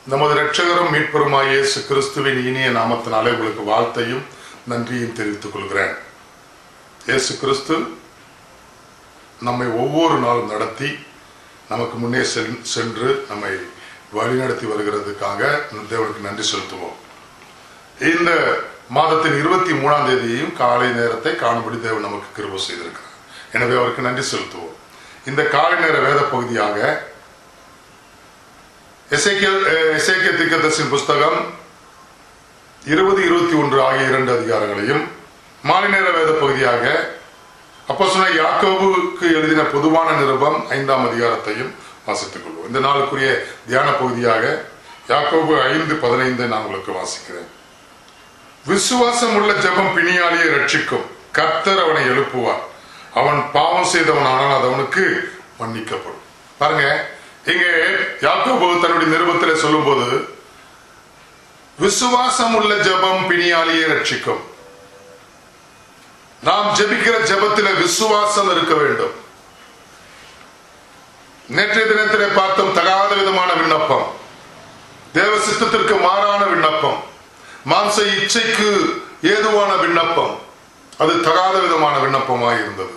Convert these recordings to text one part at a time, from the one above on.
நமது இரட்சகரும் மீட்பருமாய் இயேசு கிறிஸ்துவின் இனிய நாமத்தினாலே உங்களுக்கு வாழ்த்தையும் நன்றியும் தெரிவித்துக் கொள்கிறேன். இயேசு கிறிஸ்து நம்மை ஒவ்வொரு நாளும் நடத்தி நமக்கு முன்னே சென்று நம்மை வழிநடத்தி வருகிறதுக்காக தேவனுக்கு நன்றி செலுத்துவோம். இந்த மாதத்தின் 23ஆம் தேதியையும் காலை நேரத்தை காணும்படி தேவன் நமக்கு கிருபை செய்திருக்கிறார். எனவே அவருக்கு நன்றி செலுத்துவோம். இந்த காலை நேர வேத பகுதியாக எசேக்கியேல் தீர்க்கதரிசியின் புஸ்தகம் 20, 21 ஆகிய 2 அதிகாரங்களையும், மாலை நேர வேத பகுதியாக அப்போஸ்தலனாகிய யாக்கோபுக்கு எழுதின பொதுவான நிருபம் 5ஆம் அதிகாரத்தையும் வாசித்துக் கொள்வோம். இந்த நாளுக்குரிய தியான பகுதியாக யாக்கோபு 5:15 நான் உங்களுக்கு வாசிக்கிறேன். விசுவாசம் உள்ள ஜெபம் பிணியாளியை ரட்சிக்கும், கர்த்தர் அவனை எழுப்புவார், அவன் பாவம் செய்தவனானால் அது அவனுக்கு மன்னிக்கப்படும். பாருங்க, இங்கே யாக்கோபு தன்னுடைய நிருபத்தில் சொல்லும் போது விசுவாசம் உள்ள ஜெபம் பிணியாளியை ரட்சிக்கும். நாம் ஜெபிக்கிற ஜெபத்தில் விசுவாசம் இருக்க வேண்டும். நேற்றைய தினத்திலே பார்த்தோம், தகாத விதமான விண்ணப்பம், தேவ சித்தத்திற்கு மாறான விண்ணப்பம், மாம்ச இச்சைக்கு ஏதுவான விண்ணப்பம், அது தகாத விதமான விண்ணப்பமாக இருந்தது.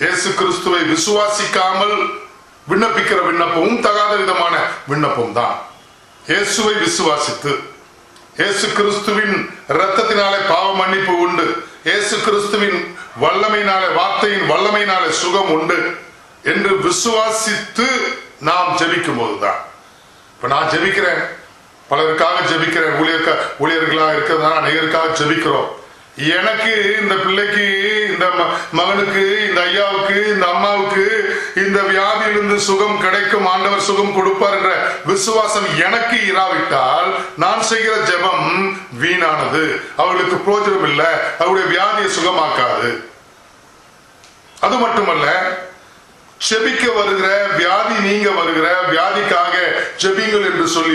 இயேசு கிறிஸ்துவை விசுவாசிக்காமல் விண்ணப்பிக்கிற விண்ணப்பமும் தகாத விதமான விண்ணப்பம் தான். இயேசுவை விசுவாசித்து இயேசு கிறிஸ்துவின் இரத்தத்தினாலே பாவ மன்னிப்பு உண்டு, இயேசு கிறிஸ்துவின் வல்லமையினாலே, வார்த்தையின் வல்லமையினாலே சுகம் உண்டு என்று விசுவாசித்து நாம் ஜெபிக்கும் போதுதான். இப்ப நான் ஜெபிக்கிறேன், பலருக்காக ஜெபிக்கிறேன், ஊழியர்களாக இருக்கிறதுனால அநேகருக்காக ஜெபிக்கிறோம். எனக்கு, இந்த பிள்ளைக்கு, இந்த மகனுக்கு, இந்த ஐயாவுக்கு, இந்த அம்மாவுக்கு இந்த வியாதியிலிருந்து சுகம் கிடைக்கும், ஆண்டவர் சுகம் கொடுப்பார் என்ற விசுவாசம் எனக்கு இராவிட்டால் நான் செய்கிற ஜெபம் வீணானது, அவர்களுக்கு பிரயோஜனம் இல்லை, அவருடைய வியாதியை சுகமாக்காது. அது மட்டுமல்ல, ஜெபிக்க வருகிற, வியாதி நீங்க வருகிற, வியாதிக்காக ஜெபிங்கள் என்று சொல்லி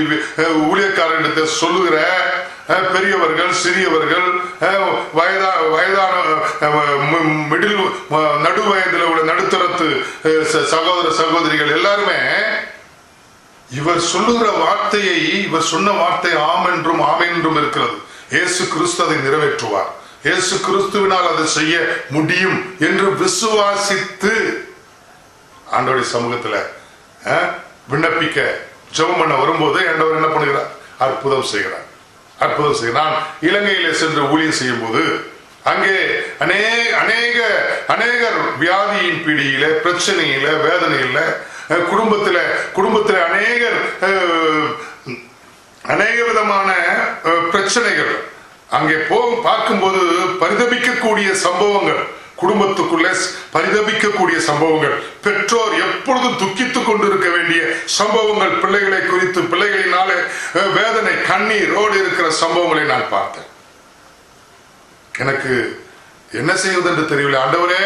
ஊழியக்காரர்களிடத்தை சொல்லுகிற பெரியவர்கள், சிறியவர்கள், வயதான நடு வயதில் உள்ள நடுத்தரத்து சகோதர சகோதரிகள் எல்லாருமே இவர் சொல்லுகிற வார்த்தையை, இவர் சொன்ன வார்த்தை ஆம் என்றும் ஆமென் என்றும் இருக்கிறது, இயேசு கிறிஸ்து அதை நிறைவேற்றுவார், இயேசு கிறிஸ்துவினால் அதை செய்ய முடியும் என்று விசுவாசித்து ஆண்டவருடைய சமூகத்துல விண்ணப்பிக்க ஜெபம் பண்ண வரும்போது ஆண்டவர் என்ன பண்ணுகிறார்? அற்புதம் செய்கிறார், அற்புதம் செய்கிறார். நான் இலங்கையில சென்று ஊழியம் செய்யும் போது அங்கே அநேகர் வியாதியின் பிடியில, பிரச்சனையில, வேதனையில, குடும்பத்தில அநேக விதமான பிரச்சனைகள் அங்கே பார்க்கும்போது பரிதபிக்கக்கூடிய சம்பவங்கள், குடும்பத்துக்குள்ளே பரிதபிக்கக்கூடிய சம்பவங்கள், பெற்றோர் எப்பொழுதும் துக்கித்துக் கொண்டிருக்க வேண்டிய சம்பவங்கள், பிள்ளைகளை குறித்து, பிள்ளைகளினாலே வேதனை கண்ணீரோடு இருக்கிற சம்பவங்களை நான் பார்த்தேன். எனக்கு என்ன செய்வது என்று தெரியவில்லை. ஆண்டவரே,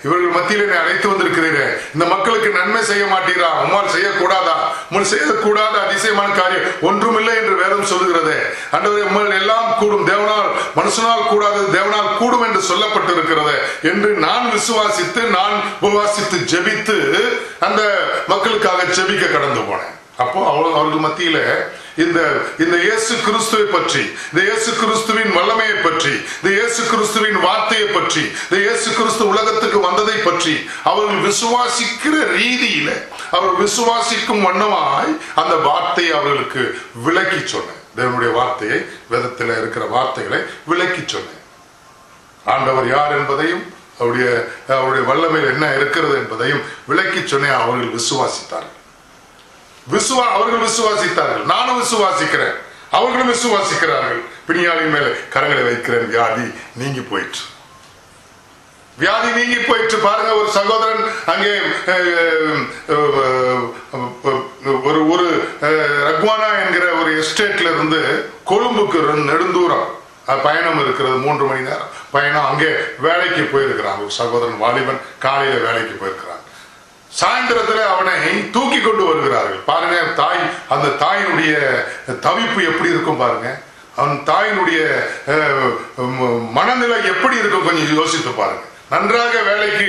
இவர்கள் மத்தியில் என்னை அழைத்து வந்திருக்கிறீரே, இந்த மக்களுக்கு நன்மை செய்ய மாட்டீரா? உம்மால் செய்யக்கூடாதா? உம்மால் செய்யக்கூடாத அதிசயமான காரியம் ஒன்றுமில்லை என்று வேதம் சொல்லுகிறதே. ஆண்டவரே, உம்மால் எல்லாம் கூடும், தேவனால் மனுஷனால் கூடாதது தேவனால் கூடும் என்று சொல்லப்பட்டிருக்கிறது என்று நான் விசுவாசித்து, நான் உபவாசித்து ஜெபித்து அந்த மக்களுக்காக ஜெபிக்க கடந்து போனேன். அப்போ அவர்கள் மத்தியில இந்த இயேசு கிறிஸ்துவை பற்றி, இந்த இயேசு கிறிஸ்துவின் வல்லமையை பற்றி, இந்த இயேசு கிறிஸ்துவின் வார்த்தையை பற்றி, இந்த இயேசு கிறிஸ்து உலகத்துக்கு வந்ததை பற்றி அவர்கள் விசுவாசிக்கிற ரீதியில, அவர்கள் விசுவாசிக்கும் வண்ணமாய் அந்த வார்த்தையை அவர்களுக்கு விளக்கி சொன்னேன். தேவனுடைய வார்த்தையை, வேதத்தில் இருக்கிற வார்த்தைகளை விளக்கி சொன்னேன். ஆண்டவர் யார் என்பதையும், அவருடைய வல்லமையில் என்ன இருக்கிறது என்பதையும் விளக்கி சொன்னேன். அவர்கள் விசுவாசித்தார்கள். அவர்கள் விசுவாசித்தார்கள், நானும் விசுவாசிக்கிறேன், அவர்களும் விசுவாசிக்கிறார்கள். பிணியாளின் மேல கரங்களை வைக்கிறேன், வியாதி நீங்கி போயிற்று, வியாதி நீங்கி போயிற்று. பாருங்க, ஒரு சகோதரன் அங்கே ஒரு ரக்வானா என்கிற ஒரு எஸ்டேட்ல இருந்து கொழும்புக்கு நெடுந்தூரம் பயணம் இருக்கிறது, 3 மணி நேரம் பயணம். அங்கே வேலைக்கு போயிருக்கிறான் ஒரு சகோதரன், வாலிபன், காலையில வேலைக்கு போயிருக்கிறான். சாயந்தரத்துல அவனை தூக்கி கொண்டு வருகிறார்கள். பாருங்க, அந்த தாயினுடைய தவிப்பு எப்படி இருக்கும் பாருங்க, அவன் தாயினுடைய மனநிலை எப்படி இருக்கும் கொஞ்சம் யோசித்து பாருங்க. நன்றாக வேலைக்கு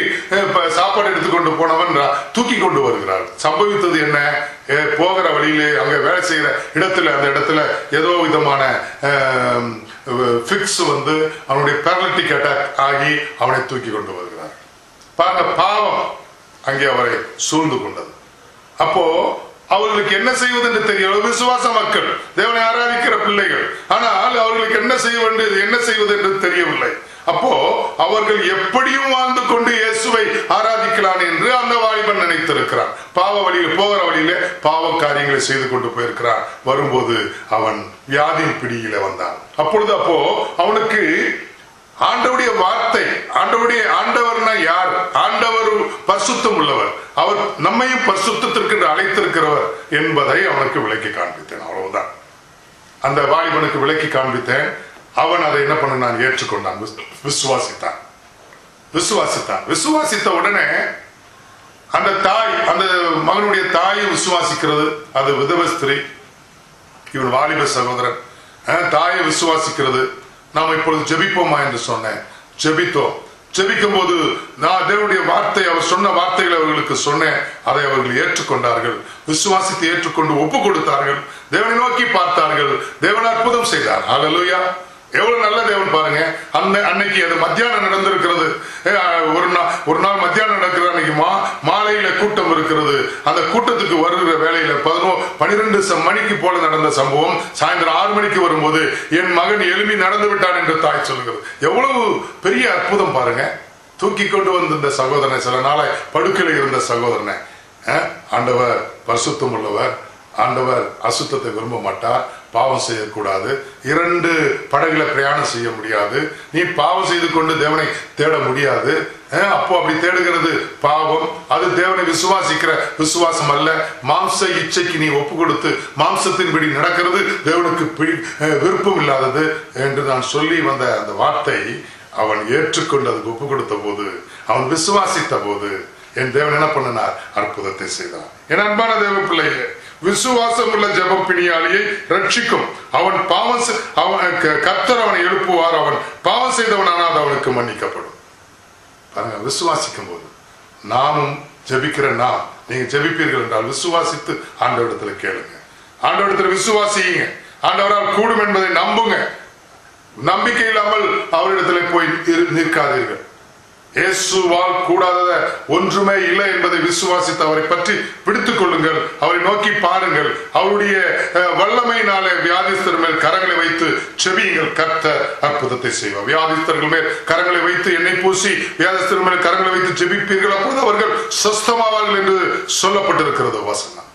சாப்பாடு எடுத்துக்கொண்டு போனவன் தூக்கி கொண்டு வருகிறார். சம்பவித்தது என்ன? போகிற வழியிலே அங்க வேலை செய்யற இடத்துல அந்த இடத்துல ஏதோ விதமான பிக்ஸ் வந்து அவனுடைய பேரலிட்டிக் அட்டாக் ஆகி அவனை தூக்கி கொண்டு வருகிறார். பாருங்க, பாவம் அங்கே அவரை சூழ்ந்து கொண்டது. அப்போ அவர்களுக்கு என்ன செய்வது என்று தெரியல. விசுவாச மக்கள், தேவனை ஆராதிக்கிற பிள்ளைகள், ஆனால் அவர்களுக்கு என்ன செய்ய வேண்டியது, என்ன செய்வது என்று தெரியவில்லை. அப்போ அவர்கள் எப்படியும் வாழ்ந்து கொண்டு இயேசுவை ஆராதிக்கலாம் என்று அந்த வாலிபன் நினைத்திருக்கிறான். பாவ வழியில் போகிற வழியில பாவ காரியங்களை செய்து கொண்டு போயிருக்கிறான். வரும்போது அவன் வியாதியின் பிடியில வந்தான். அப்போ அவனுக்கு ஆண்டவருடைய வார்த்தை, ஆண்டவர்னா யார்? ஆண்டவர் பரிசுத்தம் உள்ளவர், அவர் நம்மையும் பரிசுத்தத்திற்கு அழைத்திருக்கிறவர் என்பதை அவனுக்கு விளக்கி காண்பித்தேன். அவ்வளவுதான். அந்த வாலிபனுக்கு விளக்கி காண்பித்தேன். அவன் அதை என்ன பண்ணான்? ஏற்றுக்கொண்டான், விசுவாசித்தான். விசுவாசித்த உடனே அந்த தாய், அந்த மகனுடைய தாயை விசுவாசிக்கிறது. அது விதவ ஸ்திரீ, இவன் வாலிப சகோதரன். தாயை விசுவாசிக்கிறது. நாம் இப்பொழுது ஜெபிப்போமா என்று சொன்னேன். ஜெபிக்கும் போது நான் தேவனுடைய வார்த்தை, அவர் சொன்ன வார்த்தைகளை அவர்களுக்கு சொன்னேன். அதை அவர்கள் ஏற்றுக்கொண்டார்கள். விசுவாசித்து ஏற்றுக்கொண்டு ஒப்பு கொடுத்தார்கள். தேவனை நோக்கி பார்த்தார்கள். தேவன் அற்புதம் செய்தார். ஹல்லேலூயா! எவ்வளவு நல்ல தேவன் பாருங்க. அன்னைக்கு அது மத்தியானம் நடந்திருக்கிறது. ஒரு நாள் மத்தியானம் நடக்கிறது. அன்னைக்கு மாலையில கூட்டம் இருக்கிறது. அந்த கூட்டத்துக்கு வருகிற வேலையில 12 மணிக்கு போல நடந்த சம்பவம் சாயந்தரம் 6 மணிக்கு வரும்போது என் மகன் எழுப்பி நடந்து விட்டான் என்று தாய் சொல்லுகிறது. எவ்வளவு பெரிய அற்புதம் பாருங்க. தூக்கி கொண்டு வந்த இந்த சகோதரனை, சில நாளை படுக்கையில் இருந்த சகோதரனை, ஆண்டவர் பரிசுத்தம் உள்ளவர், ஆண்டவர் அசுத்தத்தை விரும்ப மாட்டார், பாவம் செய்யக்கூடாது, 2 படகுல பிரயாணம் செய்ய முடியாது, நீ பாவம் செய்து கொண்டு தேவனை தேட முடியாது. அப்போ அப்படி தேடுகிறது பாவம். அது தேவனை விசுவாசிக்கிற விசுவாசம் அல்ல. மாம்ச இச்சைக்கு நீ ஒப்பு கொடுத்து மாம்சத்தின்படி நடக்கிறது தேவனுக்கு விருப்பம் இல்லாதது என்று நான் சொல்லி வந்த அந்த வார்த்தை அவன் ஏற்றுக்கொண்டு அதுக்கு ஒப்பு கொடுத்த போது, அவன் விசுவாசித்த போது என் தேவன் என்ன பண்ணினார்? அற்புதத்தை செய்தார். என் அன்பான தேவ பிள்ளையே, விசுவாசம் உள்ள ஜெபம் பிணியாளியை ரட்சிக்கும். அவன் கர்த்தர் அவனை எழுப்புவார். அவன் பாவம் செய்தவனானால் அவனுக்கு மன்னிக்கப்படும். பாருங்க, விசுவாசிக்கும் போது நாமும் ஜெபிக்கிற நீங்க ஜெபிப்பீர்கள் என்றால் விசுவாசித்து ஆண்டவரிடத்துல கேளுங்க, ஆண்டவரிடத்துல விசுவாசியுங்க, ஆண்டவரால் கூடும் என்பதை நம்புங்க. நம்பிக்கை இல்லாமல் அவரிடத்துல போய் நிற்காதீர்கள். இயேசுவால் கூடாத ஒன்றுமே இல்லை என்பதை விசுவாசித்து அவரை பற்றி பிடித்துக் கொள்ளுங்கள். அவரை நோக்கி பாருங்கள். அவருடைய வல்லமையினாலே வியாதிஸ்தர் மேல் கரங்களை வைத்து செபியுங்கள். கர்த்தர் அற்புதத்தை செய்வார். வியாதிஸ்தர்கள் மேல் கரங்களை வைத்து எண்ணெய் பூசி வியாதிஸ்தர் மேல் கரங்களை வைத்து செபிப்பீர்கள், அப்பொழுது அவர்கள் சொஸ்தமாவார்கள் என்று சொல்லப்பட்டிருக்கிறது வசனம்.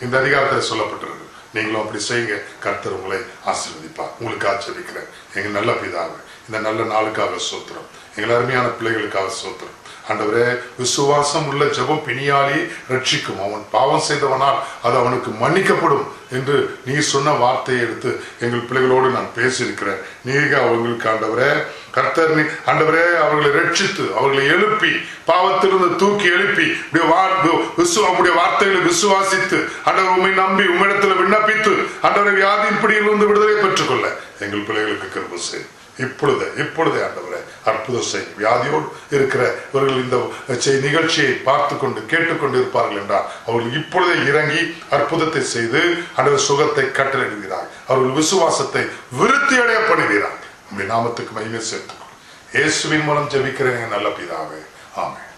இந்த அதிகாரத்தில் சொல்லப்பட்டிருக்கு. நீங்களும் அப்படி செய்யுங்க. கர்த்தர் உங்களை ஆசீர்வதிப்பார். உங்களுக்கு ஆச்சரிக்கிறேன். எங்க நல்ல பிதாவே, இந்த நல்ல நாளுக்காக ஸ்தோத்திரம். எங்கள் அருமையான பிள்ளைகளுக்காக ஸ்தோத்திரம். ஆண்டவரே, விசுவாசம் உள்ள ஜெபம் பிணியாளி ரட்சிக்கும். அவன் பாவம் செய்தவனால் அது அவனுக்கு மன்னிக்கப்படும் என்று நீ சொன்ன வார்த்தையை எடுத்து எங்கள் பிள்ளைகளோடு நான் பேசியிருக்கிறேன். நீங்க அவங்களுக்கு ஆண்டவரே கர்த்தர், ஆண்டவரே அவர்களை ரட்சித்து அவர்களை எழுப்பி பாவத்திலிருந்து தூக்கி எழுப்பி உம்முடைய வார்த்தைகளை விசுவாசித்து ஆண்டவர் உம்மை நம்பி உம்மிடத்தில் விண்ணப்பித்து ஆண்டவரை வியாதியின் பிடியிலிருந்து விடுதலை பெற்றுக்கொள்ள எங்கள் பிள்ளைகளுக்கு கிருபை செய். இப்பொழுதே ஆண்டவரே அற்புதம் செய். வியாதியோடு இருக்கிற இவர்கள் இந்த நிகழ்ச்சியை பார்த்து கொண்டு கேட்டுக்கொண்டு இருப்பார்கள் என்றால் அவர்கள் இப்பொழுதே இறங்கி அற்புதத்தை செய்து ஆண்டவர் சுகத்தை கட்டளையிடுகிறார். அவர்கள் விசுவாசத்தை விருத்தி அடைய பண்ணுகிறார். உம்முடைய நாமத்துக்கு மகிமை சேர்த்துக்கொள். இயேசுவின் மூலம் ஜெபிக்கிறேன் நல்ல பிதாவே, ஆமென்.